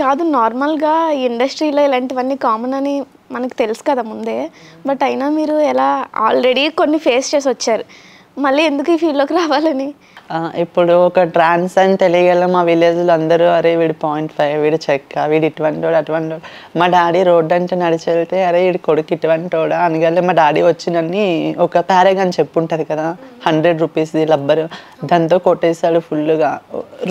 కాదు నార్మల్‌గా ఇండస్ట్రీలో ఇలాంటివన్నీ కామన్ అని మనకు తెలుసు కదా ముందే. బట్ అయినా మీరు ఎలా ఆల్రెడీ కొన్ని ఫేస్ చేసొచ్చారు. మళ్ళీ ఎందుకు ఈ ఫీల్డ్‌లోకి రావాలని? ఇప్పుడు ఒక ట్రాన్స్ అని తెలియగల మా విలేజ్‌లో అందరూ అరే! వీడు 0.5 వీడు చెక్క, వీడు ఇటువంటోడు, అటువంటోడు. మా డ్యాడీ రోడ్డంట నడిచెళ్తే అరే! ఈడి కొడుకు ఇటువంటోడా అనగానే మా డ్యాడీ వచ్చి నన్ని ఒక పారాగాన్ చెప్పుంటది కదా! ₹100ది రబ్బరు. దాంతో కొట్టేసాడు ఫుల్లుగా.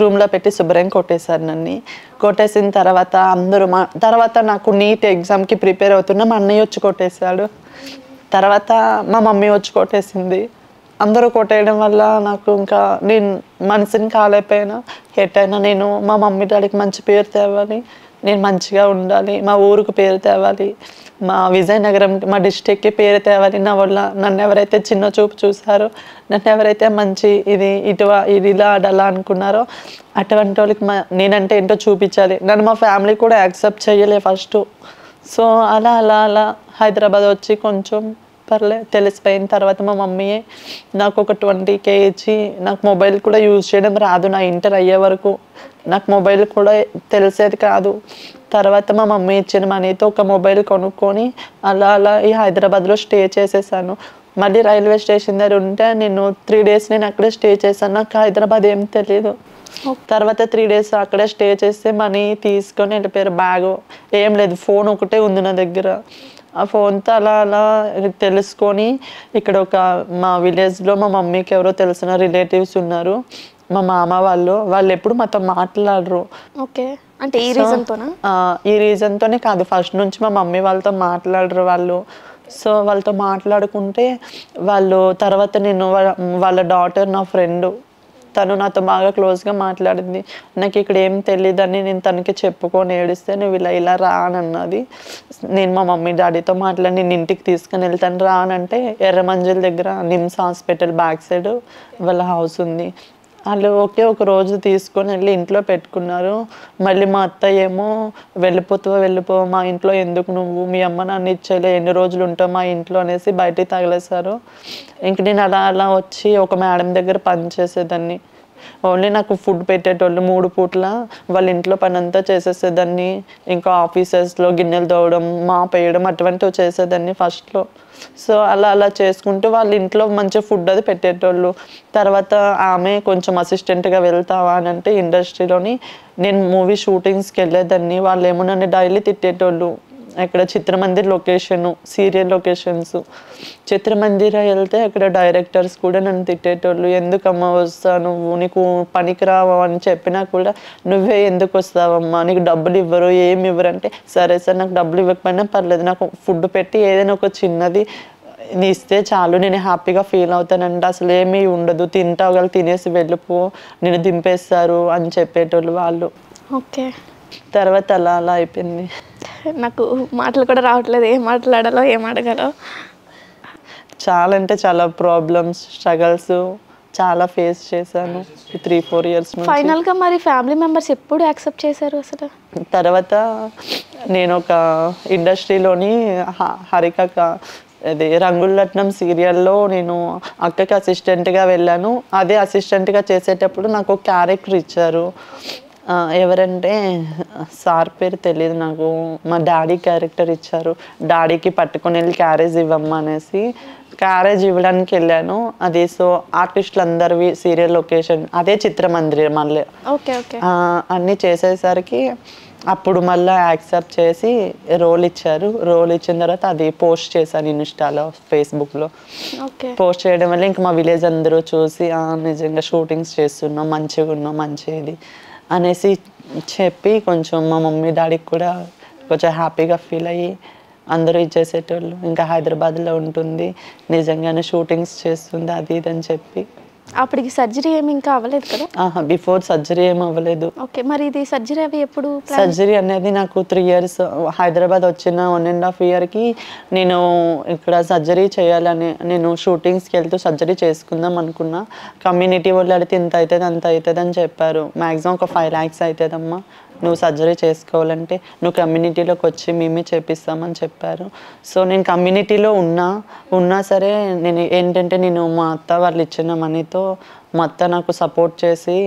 రూమ్‌లో పెట్టి శుభ్రంగా కొట్టేసారు నన్ని. కొట్టేసిన తర్వాత అందరూ తర్వాత నాకు నీట్ ఎగ్జామ్‌కి ప్రిపేర్ అవుతున్నా మా అన్నయ్య వచ్చి కొట్టేసాడు. తర్వాత మా మమ్మీ వచ్చి కొట్టేసింది. అందరూ కొట్టేయడం వల్ల నాకు ఇంకా నేను మనసుని కాలేకపోయినా హెట్ అయినా నేను మా మమ్మీ డాడీకి మంచి పేరు తేవాలి, నేను మంచిగా ఉండాలి, మా ఊరికి పేరు తేవాలి, మా విజయనగరం మా డిస్ట్రిక్ట్కి పేరు తేవాలి. నా వల్ల నన్ను ఎవరైతే చిన్న చూపు చూసారో, నన్ను ఎవరైతే మంచి ఇది ఇలా అడలా అనుకున్నారో అటువంటి వాళ్ళకి నేనంటే ఏంటో చూపించాలి. నన్ను మా ఫ్యామిలీ కూడా యాక్సెప్ట్ చేయలే ఫస్ట్. సో అలా అలా అలా హైదరాబాద్ వచ్చి కొంచెం తెలిసిపోయిన తర్వాత మా మమ్మీయే నాకు ఒక 20K ఇచ్చి నాకు మొబైల్ కూడా యూజ్ చేయడం రాదు. నా ఇంటర్ అయ్యే వరకు నాకు మొబైల్ కూడా తెలిసేది కాదు. తర్వాత మా మమ్మీ ఇచ్చిన మనీతో ఒక మొబైల్ కొనుక్కొని అలా అలా ఈ హైదరాబాద్లో స్టే చేసేసాను. మళ్ళీ రైల్వే స్టేషన్ దగ్గర ఉంటే నేను 3 డేస్ నేను అక్కడే స్టే చేశాను. నాకు హైదరాబాద్ ఏం తెలియదు. తర్వాత 3 డేస్ అక్కడే స్టే చేస్తే మనీ తీసుకొని వెళ్ళిపోయారు. బ్యాగు ఏం లేదు, ఫోన్ ఒకటే ఉంది నా దగ్గర. ఆ ఫోన్తో అలా అలా తెలుసుకొని ఇక్కడ మా విలేజ్లో మా మమ్మీకి ఎవరో తెలిసిన రిలేటివ్స్ ఉన్నారు, మా మామ వాళ్ళు ఎప్పుడు మాతో మాట్లాడరు. ఓకే, అంటే ఈ రీజన్తోనా? ఈ రీజన్తోనే కాదు, ఫస్ట్ నుంచి మా మమ్మీ వాళ్ళతో మాట్లాడరు వాళ్ళు. సో వాళ్ళతో మాట్లాడుకుంటే వాళ్ళు తర్వాత నేను వాళ్ళ డాటర్ నా ఫ్రెండు, తను నాతో బాగా క్లోజ్గా మాట్లాడింది. నాకు ఇక్కడ ఏం తెలియదని నేను తనకి చెప్పుకొని ఏడిస్తే నువ్వు ఇలా రా అని అన్నది. నేను మా మమ్మీ డాడీతో మాట్లాడి నేను ఇంటికి తీసుకుని వెళ్తాను రా అని అంటే ఎర్రమంజిల్ దగ్గర నిమ్స్ హాస్పిటల్ బ్యాక్ సైడ్ వాళ్ళ హౌస్ ఉంది. వాళ్ళు ఒక రోజు తీసుకొని వెళ్ళి ఇంట్లో పెట్టుకున్నారు. మళ్ళీ మా అత్తయ్య ఏమో వెళ్ళిపో మా ఇంట్లో ఎందుకు, నువ్వు మీ అమ్మ నాన్న ఇచ్చేలే, ఎన్ని రోజులు ఉంటావు మా ఇంట్లో అనేసి బయటికి తగిలేశారు. ఇంక నేను అలా అలా వచ్చి ఒక మేడం దగ్గర పనిచేసేదాన్ని. ఓన్లీ నాకు ఫుడ్ పెట్టేటోళ్ళు 3 పూట్ల వాళ్ళ ఇంట్లో పని అంతా చేసేసేదాన్ని. ఇంకా ఆఫీసెస్లో గిన్నెలు తోవడం, మాపేయడం అటువంటివి చేసేదాన్ని ఫస్ట్లో. సో అలా అలా చేసుకుంటూ వాళ్ళ ఇంట్లో మంచి ఫుడ్ అది పెట్టేటోళ్ళు. తర్వాత ఆమె కొంచెం అసిస్టెంట్గా వెళ్తావా అని అంటే ఇండస్ట్రీలోని నేను మూవీ షూటింగ్స్కి వెళ్ళేదాన్ని. వాళ్ళు ఏమో నన్ను డైలీ తిట్టేటోళ్ళు. ఇక్కడ చిత్రమందిర్ లొకేషను, సీరియల్ లొకేషన్స్, చిత్రమందిర వెళ్తే అక్కడ డైరెక్టర్స్ కూడా నన్ను తిట్టేటోళ్ళు. ఎందుకమ్మా వస్తావు నువ్వు, నీకు పనికి రావు అని చెప్పినా కూడా నువ్వే ఎందుకు వస్తావమ్మా, నీకు డబ్బులు ఇవ్వరు ఏమి ఇవ్వరు అంటే, సరే సార్ నాకు డబ్బులు ఇవ్వకపోయినా పర్లేదు, నాకు ఫుడ్ పెట్టి ఏదైనా ఒక చిన్నది ఇస్తే చాలు, నేను హ్యాపీగా ఫీల్ అవుతానంటే అసలు ఏమీ ఉండదు, తింటావు కదా తినేసి వెళ్ళిపో, నేను దింపేస్తారు అని చెప్పేటోళ్ళు వాళ్ళు. ఓకే, తర్వాత అలా అలా అయిపోయింది. నాకు మాటలు కూడా రావట్లేదు, ఏం మాట్లాడాలో ఏం అడగాలో. చాలా అంటే చాలా ప్రాబ్లమ్స్, స్ట్రగల్స్ చాలా ఫేస్ చేశాను ఈ 3-4 ఇయర్స్ నుంచి. ఫైనల్గా మరి ఫ్యామిలీ మెంబర్స్ ఎప్పుడు యాక్సెప్ట్ చేశారు అసలు? తర్వాత నేను ఒక ఇండస్ట్రీలోని హరికక్క అది రంగులట్నం సీరియల్లో నేను అక్కకి అసిస్టెంట్గా వెళ్ళాను. అదే అసిస్టెంట్గా చేసేటప్పుడు నాకు ఒక క్యారెక్టర్ ఇచ్చారు. ఎవరంటే సార్ పేరు తెలియదు నాకు, మా డాడీ క్యారెక్టర్ ఇచ్చారు. డాడీకి పట్టుకొని వెళ్ళి క్యారేజ్ ఇవ్వమ్మా అనేసి క్యారేజ్ ఇవ్వడానికి వెళ్ళాను. అది సో ఆర్టిస్టులు అందరివి సీరియల్ లొకేషన్ అదే చిత్రమందిర్ మళ్ళీ. ఓకే ఓకే, అన్నీ చేసేసరికి అప్పుడు మళ్ళీ యాక్సెప్ట్ చేసి రోల్ ఇచ్చారు. రోల్ ఇచ్చిన తర్వాత అది పోస్ట్ చేశాను ఇన్స్టాలో, ఫేస్బుక్లో. పోస్ట్ చేయడం వల్ల ఇంకా మా విలేజ్ అందరూ చూసి నిజంగా షూటింగ్స్ చేస్తున్నాం, మంచిగా ఉన్నాం, మంచిది అనేసి చెప్పి కొంచెం మా మమ్మీ డాడీకి కూడా కొంచెం హ్యాపీగా ఫీల్ అయ్యి అందరూ ఇచ్చేసేటోళ్ళు. ఇంకా హైదరాబాద్లో ఉంటుంది, నిజంగానే షూటింగ్స్ చేస్తుంది అది ఇది అని చెప్పి. అప్పటికి సర్జరీ ఏమి ఇంకా అవ్వలేదు కదా? బిఫోర్ సర్జరీ ఏమి అవ్వలేదు. ఓకే, మరి ఇది సర్జరీ అవి ఎప్పుడు? సర్జరీ అనేది నాకు 3 ఇయర్స్ హైదరాబాద్ వచ్చిన 1.5 ఇయర్కి నేను ఇక్కడ సర్జరీ చేయాలని నేను షూటింగ్స్కి వెళ్తూ సర్జరీ చేసుకుందాం అనుకున్నా. కమ్యూనిటీ వాళ్ళు అడిగితే ఇంత అవుతుంది అంత అవుతుంది అని చెప్పారు. మ్యాక్సిమం ఒక 5 lakhs అవుతుందమ్మా, నువ్వు సర్జరీ చేసుకోవాలంటే నువ్వు కమ్యూనిటీలోకి వచ్చి మేమే చేపిస్తామని చెప్పారు. సో నేను కమ్యూనిటీలో ఉన్నా సరే నేను ఏంటంటే నేను మా అత్త వాళ్ళు ఇచ్చిన మనీతో మా అత్త నాకు సపోర్ట్ చేసి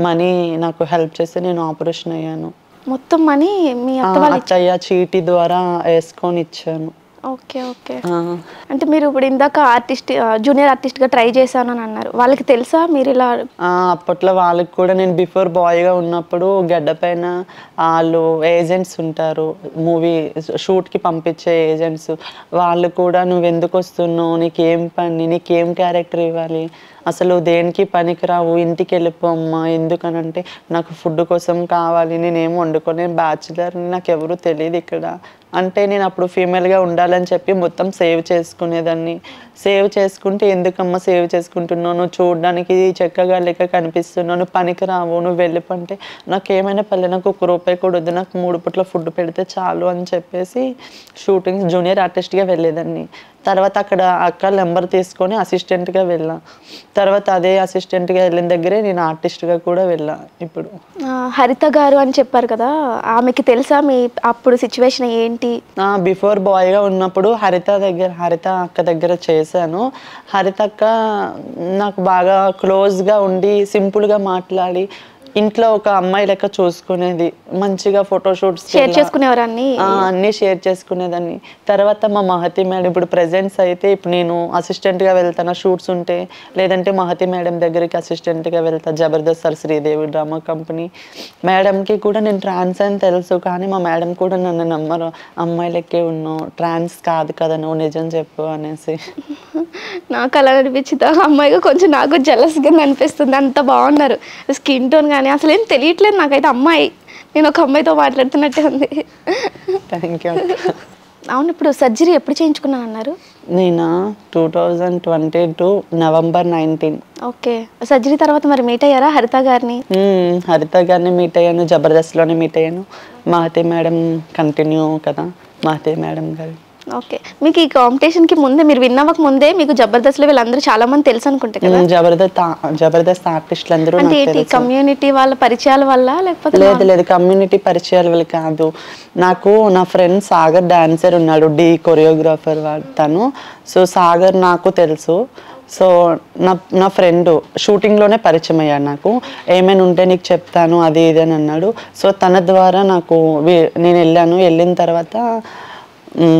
మనీ నాకు హెల్ప్ చేసి నేను ఆపరేషన్ అయ్యాను. మొత్తం మనీ మీ అత్త వాళ్ళు అత్తయ్య చీటీ ద్వారా వేసుకొని ఇచ్చాను. Okay okay. అంటే మీరు ఇప్పుడు ఇందాక జూనియర్ ఆర్టిస్ట్గా ట్రై చేశాను అని అన్నారు, వాళ్ళకి తెలుసా మీరు ఇలా? అప్పట్లో వాళ్ళకి కూడా నేను బిఫోర్ బాయ్గా ఉన్నప్పుడు గడ్డ పైన వాళ్ళు ఏజెంట్స్ ఉంటారు, మూవీ షూట్కి పంపించే ఏజెంట్స్, వాళ్ళు కూడా నువ్వు ఎందుకు వస్తున్నావు, నీకేం పని, నీకేం క్యారెక్టర్ ఇవ్వాలి, అసలు దేనికి పనికిరావు, ఇంటికి వెళ్ళిపోమ్మా, ఎందుకనంటే నాకు ఫుడ్ కోసం కావాలి, నేనేం వండుకొని బ్యాచులర్, నాకు ఎవరు తెలియదు ఇక్కడ అంటే నేను అప్పుడు ఫీమేల్గా ఉండాలని చెప్పి మొత్తం సేవ్ చేసుకునేదాన్ని. సేవ్ చేసుకుంటే ఎందుకమ్మా సేవ్ చేసుకుంటున్నావు, నువ్వు చూడడానికి చక్కగా లెక్క కనిపిస్తున్నావు, నువ్వు పనికి రావు, నువ్వు వెళ్ళిపోంటే నాకు ఏమైనా పల్లె, నాకు ₹1 కూడా వద్దు, నాకు 3 పూట్ల ఫుడ్ పెడితే చాలు అని చెప్పేసి షూటింగ్స్ జూనియర్ ఆర్టిస్ట్గా వెళ్ళేదాన్ని. తర్వాత అక్కడ అక్క నెంబర్ తీసుకొని అసిస్టెంట్గా వెళ్ళా. తర్వాత అదే అసిస్టెంట్గా వెళ్ళిన దగ్గరే నేను ఆర్టిస్ట్గా కూడా వెళ్ళా. ఇప్పుడు హరిత గారు అని చెప్పారు కదా, ఆమెకి తెలుసా మీ అప్పుడు సిచ్యువేషన్ ఏంటి? బిఫోర్ బాయ్గా ఉన్నప్పుడు హరిత అక్క దగ్గర చేశాను. హరిత అక్క నాకు బాగా క్లోజ్గా ఉండి సింపుల్గా మాట్లాడి ఇంట్లో ఒక అమ్మాయి లెక్క చూసుకునేది, మంచిగా ఫోటోషూట్స్ షేర్ చేసుకునేవారు, అన్నీ షేర్ చేసుకునేదాన్ని. తర్వాత మా మహతి మేడం ఇప్పుడు ప్రెజెంట్స్ అయితే ఇప్పుడు నేను అసిస్టెంట్గా వెళ్తాను షూట్స్ ఉంటే, లేదంటే మహతి మేడం దగ్గరికి అసిస్టెంట్గా వెళ్తాను. Jabardasth sir Sridevi drama company మేడంకి కూడా నేను ట్రాన్స్ అని తెలుసు, కానీ మా మేడం కూడా నన్ను నమ్మరు, అమ్మాయి లెక్కే ఉన్నావు, ట్రాన్స్ కాదు కదా నువ్వు, నిజం చెప్పు అనేసి. నాకు అలా అనిపించింది, అమ్మాయిగా కొంచెం నాకు జలస్గా అనిపిస్తుంది, అంత బాగున్నారు స్కిన్ టోన్ కానీ అసలు ఏం తెలియట్లేదు నాకైతే, అమ్మాయి నేను ఒక అమ్మాయితో మాట్లాడుతున్నట్టే ఉంది. Thank you. అవును, ఇప్పుడు సర్జరీ ఎప్పుడు చేయించుకున్నాను అన్నారు? నేను 2022 నవంబర్ 19. ఓకే. సర్జరీ తర్వాత మరి మీట్ అయ్యారా హరిత గారిని? హరిత గారిని మీట్ అయ్యాను, జబర్దస్త్లోనే మీట్ అయ్యాను. మహతి మేడం కంటిన్యూ కదా, మహతి మేడం గారు. ఓకే. మీకు ఈ కాంపిటీషన్కి ముందే, మీరు విన్ అవ్వక ముందే మీకు జబర్దస్త్లో వీళ్ళందరూ చాలా మంది తెలుసు అనుకుంటే కదా? జబర్దస్త్ ఆర్టిస్టులు అందరూ కమ్యూనిటీ వాళ్ళ పరిచయాల వల్ల లేకపోతే? లేదు, కమ్యూనిటీ పరిచయాల వల్ల కాదు. నాకు నా ఫ్రెండ్ సాగర్ డాన్సర్ ఉన్నాడు, కొరియోగ్రాఫర్ తను. సో సాగర్ నాకు తెలుసు. సో నా ఫ్రెండ్ షూటింగ్లోనే పరిచయం అయ్యాడు నాకు, ఏమైనా ఉంటే నీకు చెప్తాను అది ఇది అని అన్నాడు. సో తన ద్వారా నేను వెళ్ళిన తర్వాత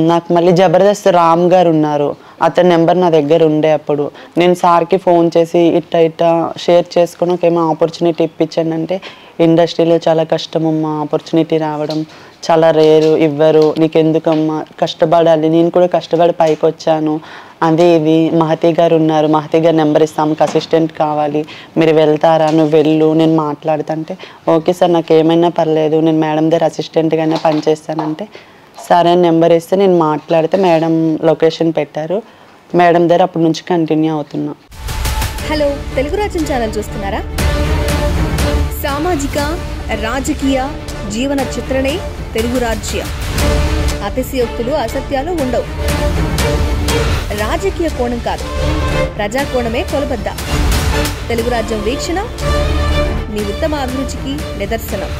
నాకు మళ్ళీ జబర్దస్త్ రామ్ గారు ఉన్నారు, అతని నెంబర్ నా దగ్గర ఉండే. అప్పుడు నేను సార్కి ఫోన్ చేసి ఇట్లా షేర్ చేసుకుని ఒకేమో ఆపర్చునిటీ ఇప్పించండి అంటే, ఇండస్ట్రీలో చాలా కష్టమమ్మా, ఆపర్చునిటీ రావడం చాలా రేరు, ఇవ్వరు, నీకెందుకమ్మా, కష్టపడాలి, నేను కూడా కష్టపడి పైకి వచ్చాను, అదే ఇది. మహతి గారు ఉన్నారు, మహతి గారు నెంబర్ ఇస్తాము, అసిస్టెంట్ కావాలి, మీరు వెళ్తారా, నువ్వు వెళ్ళు, నేను మాట్లాడుతుంటే ఓకే సార్ నాకు ఏమైనా పర్లేదు, నేను మేడం దగ్గర అసిస్టెంట్గానే పనిచేస్తానంటే సరే నెంబర్ ఇస్తే నేను మాట్లాడితే మేడం లొకేషన్ పెట్టారు, మేడం దగ్గర అప్పటి నుంచి కంటిన్యూ అవుతున్నా. హలో, తెలుగు రాజ్యం ఛానల్ చూస్తున్నారా? సామాజిక రాజకీయ జీవన చిత్రణే తెలుగు రాజ్యం. అతిశయోక్తులు అసత్యాలు ఉండవు. రాజకీయ కోణం కాదు, ప్రజా కోణమే కొలబద్ద. తెలుగు రాజ్యం వీక్షణ మీ ఉత్తమ అభిరుచికి నిదర్శనం.